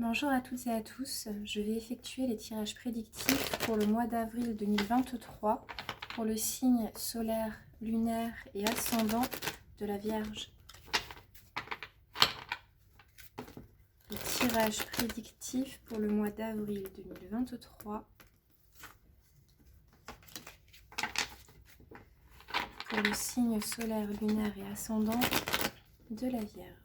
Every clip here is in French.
Bonjour à toutes et à tous, je vais effectuer les tirages prédictifs pour le mois d'avril 2023 pour le signe solaire, lunaire et ascendant de la Vierge. Les tirages prédictifs pour le mois d'avril 2023 pour le signe solaire, lunaire et ascendant de la Vierge.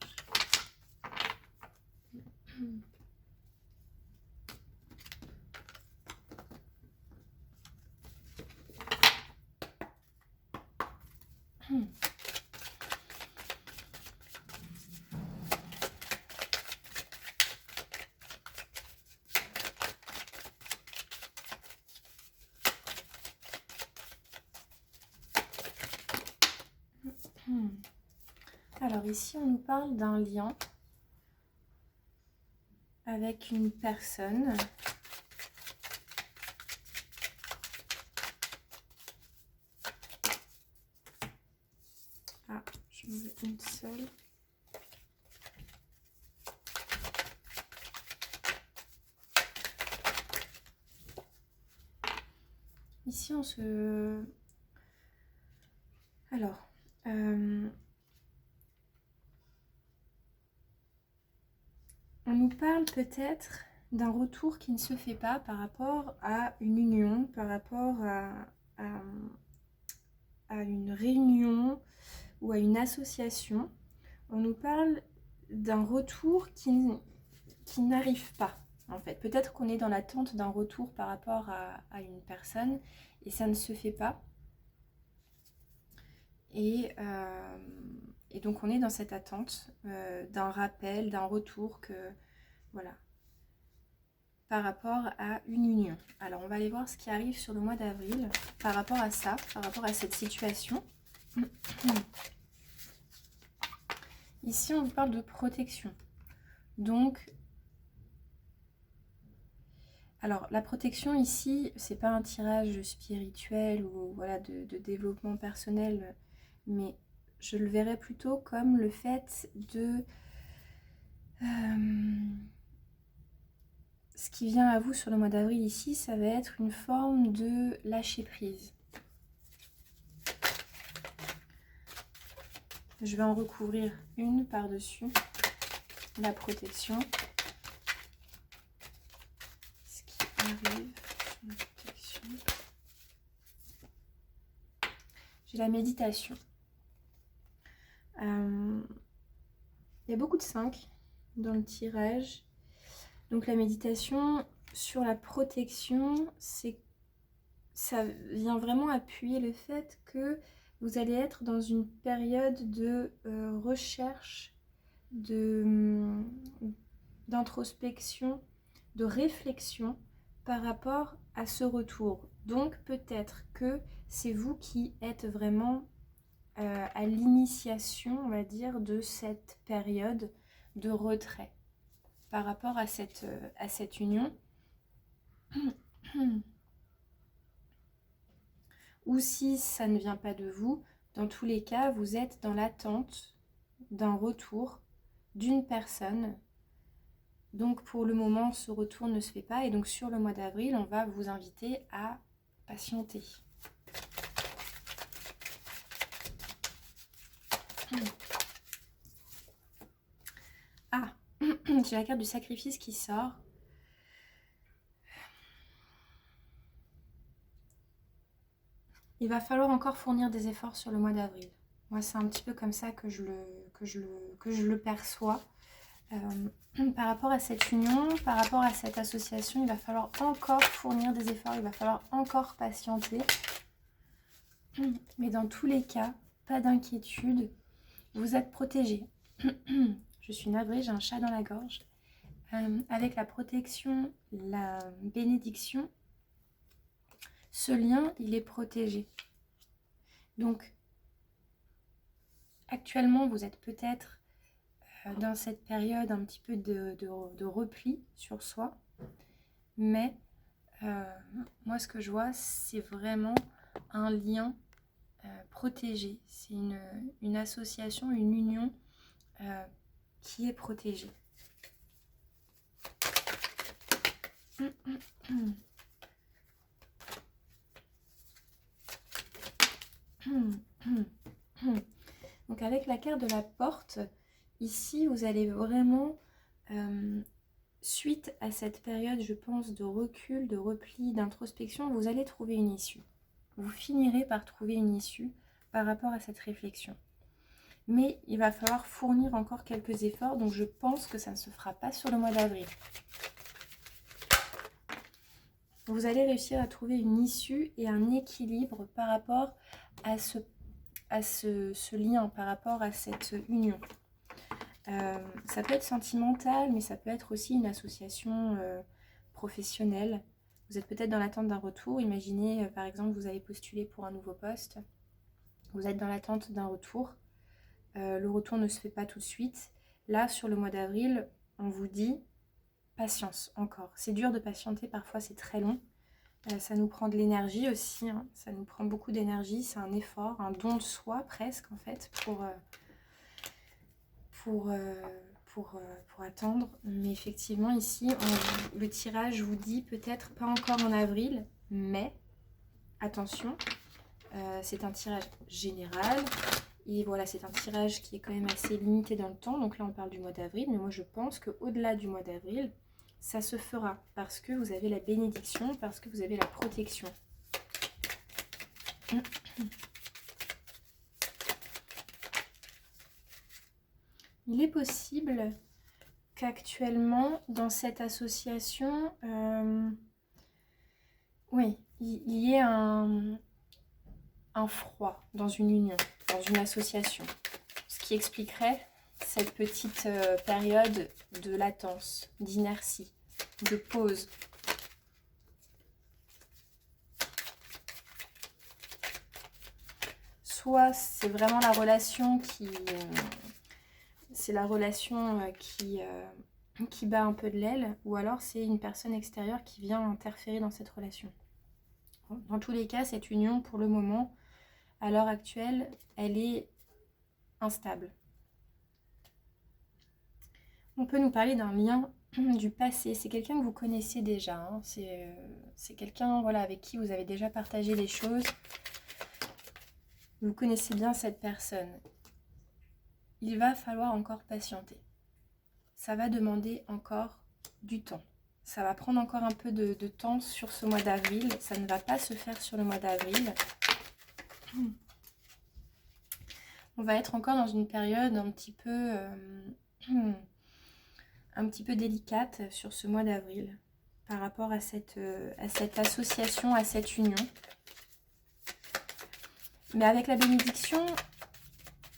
Alors ici, on nous parle d'un lien avec une personne. Ah, je me veux une seule. Ici, on se... Alors, on nous parle peut-être d'un retour qui ne se fait pas par rapport à une union, par rapport à une réunion ou à une association. On nous parle d'un retour qui n'arrive pas, en fait. Peut-être qu'on est dans l'attente d'un retour par rapport à une personne et ça ne se fait pas. Et donc on est dans cette attente d'un rappel, d'un retour voilà, par rapport à une union. Alors on va aller voir ce qui arrive sur le mois d'avril par rapport à ça, par rapport à cette situation. Ici on vous parle de protection. Donc, alors la protection ici, c'est pas un tirage spirituel ou voilà de développement personnel, mais je le verrais plutôt comme le fait de... ce qui vient à vous sur le mois d'avril ici, ça va être une forme de lâcher prise. Je vais en recouvrir une par-dessus la protection. Ce qui arrive sur la protection. J'ai la méditation. Il y a beaucoup de 5 dans le tirage. Donc la méditation sur la protection, ça vient vraiment appuyer le fait que vous allez être dans une période de recherche, d'introspection, de réflexion par rapport à ce retour. Donc peut-être que c'est vous qui êtes vraiment à l'initiation, on va dire, de cette période de retrait par rapport à cette union. Ou si ça ne vient pas de vous, dans tous les cas, vous êtes dans l'attente d'un retour d'une personne. Donc pour le moment, ce retour ne se fait pas. Et donc sur le mois d'avril, on va vous inviter à patienter. Ah, j'ai la carte du sacrifice qui sort. Il va falloir encore fournir des efforts sur le mois d'avril. Moi, c'est un petit peu comme ça que je le perçois. Par rapport à cette union, par rapport à cette association, il va falloir encore fournir des efforts, il va falloir encore patienter. Mais dans tous les cas, pas d'inquiétude, vous êtes protégés. Je suis navrée, j'ai un chat dans la gorge. Avec la protection, la bénédiction, ce lien, il est protégé. Donc, actuellement, vous êtes peut-être dans cette période un petit peu de repli sur soi. Mais moi, ce que je vois, c'est vraiment un lien protégé. C'est une association, une union qui est protégée. Donc avec la carte de la porte, ici vous allez vraiment, suite à cette période, je pense, de recul, de repli, d'introspection, vous allez trouver une issue. Vous finirez par trouver une issue par rapport à cette réflexion. Mais il va falloir fournir encore quelques efforts, donc je pense que ça ne se fera pas sur le mois d'avril. Vous allez réussir à trouver une issue et un équilibre par rapport à ce lien, par rapport à cette union. Ça peut être sentimental, mais ça peut être aussi une association professionnelle. Vous êtes peut-être dans l'attente d'un retour. Imaginez, par exemple, vous avez postulé pour un nouveau poste. Vous êtes dans l'attente d'un retour. Le retour ne se fait pas tout de suite. Là, sur le mois d'avril, on vous dit patience encore. C'est dur de patienter, parfois c'est très long. Ça nous prend de l'énergie aussi, hein. Ça nous prend beaucoup d'énergie. C'est un effort, un don de soi presque en fait pour attendre. Mais effectivement ici, le tirage vous dit peut-être pas encore en avril, mais attention, c'est un tirage général. Et voilà, c'est un tirage qui est quand même assez limité dans le temps. Donc là, on parle du mois d'avril. Mais moi, je pense qu'au-delà du mois d'avril, ça se fera. Parce que vous avez la bénédiction, parce que vous avez la protection. Il est possible qu'actuellement, dans cette association, oui, il y ait un froid dans une union, dans une association. Ce qui expliquerait cette petite période de latence, d'inertie, de pause. Soit c'est vraiment la relation qui... c'est la relation qui bat un peu de l'aile, ou alors c'est une personne extérieure qui vient interférer dans cette relation. Dans tous les cas, cette union, pour le moment, à l'heure actuelle, elle est instable. On peut nous parler d'un lien du passé. C'est quelqu'un que vous connaissez déjà. Hein. C'est quelqu'un voilà, avec qui vous avez déjà partagé des choses. Vous connaissez bien cette personne. Il va falloir encore patienter. Ça va demander encore du temps. Ça va prendre encore un peu de temps sur ce mois d'avril. Ça ne va pas se faire sur le mois d'avril. On va être encore dans une période un petit peu délicate sur ce mois d'avril par rapport à cette association, à cette union. Mais avec la bénédiction,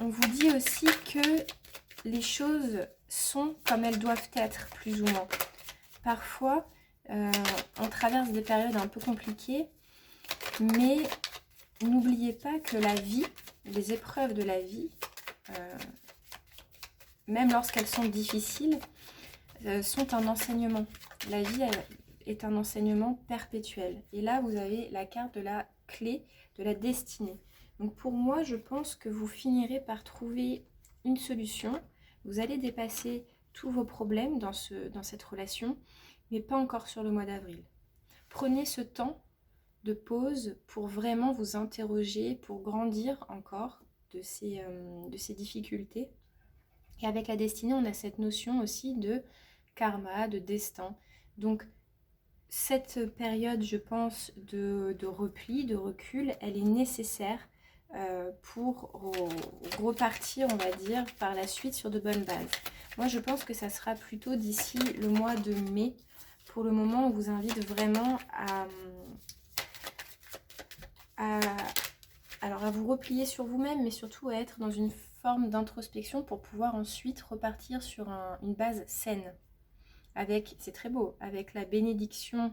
on vous dit aussi que les choses sont comme elles doivent être, plus ou moins. Parfois, on traverse des périodes un peu compliquées, mais n'oubliez pas que la vie, les épreuves de la vie, même lorsqu'elles sont difficiles, sont un enseignement. La vie est un enseignement perpétuel. Et là, vous avez la carte de la clé de la destinée. Donc pour moi, je pense que vous finirez par trouver une solution. Vous allez dépasser tous vos problèmes dans cette relation, mais pas encore sur le mois d'avril. Prenez ce temps de pause pour vraiment vous interroger, pour grandir encore de ces difficultés. Et avec la destinée, on a cette notion aussi de karma, de destin. Donc cette période, je pense, de repli, de recul, elle est nécessaire pour repartir, on va dire, par la suite sur de bonnes bases. Moi, je pense que ça sera plutôt d'ici le mois de mai. Pour le moment, on vous invite vraiment à vous replier sur vous-même, mais surtout à être dans une forme d'introspection pour pouvoir ensuite repartir sur une base saine. Avec, c'est très beau, avec la bénédiction,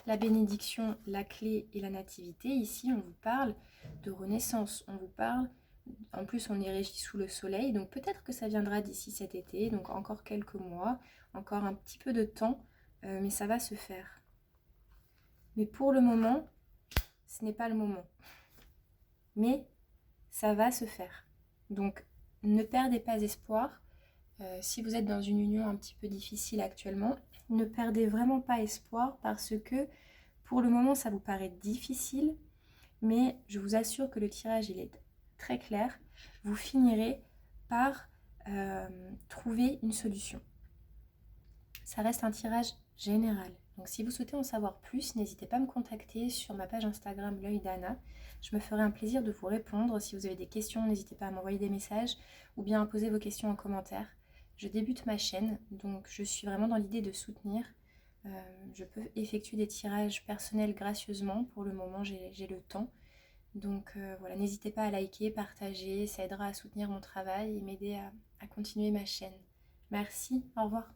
la clé et la nativité. Ici, on vous parle de renaissance. On vous parle, en plus, on est régi sous le soleil. Donc, peut-être que ça viendra d'ici cet été. Donc, encore quelques mois, encore un petit peu de temps. Mais ça va se faire. Mais pour le moment, ce n'est pas le moment. Mais ça va se faire. Donc, ne perdez pas espoir. Si vous êtes dans une union un petit peu difficile actuellement, ne perdez vraiment pas espoir parce que pour le moment ça vous paraît difficile, mais je vous assure que le tirage il est très clair. Vous finirez par trouver une solution. Ça reste un tirage général. Donc si vous souhaitez en savoir plus, n'hésitez pas à me contacter sur ma page Instagram l'œil d'Anna. Je me ferai un plaisir de vous répondre. Si vous avez des questions, n'hésitez pas à m'envoyer des messages ou bien à poser vos questions en commentaire. Je débute ma chaîne, donc je suis vraiment dans l'idée de soutenir. Je peux effectuer des tirages personnels gracieusement. Pour le moment, j'ai le temps. Donc voilà, n'hésitez pas à liker, partager, ça aidera à soutenir mon travail et m'aider à continuer ma chaîne. Merci, au revoir.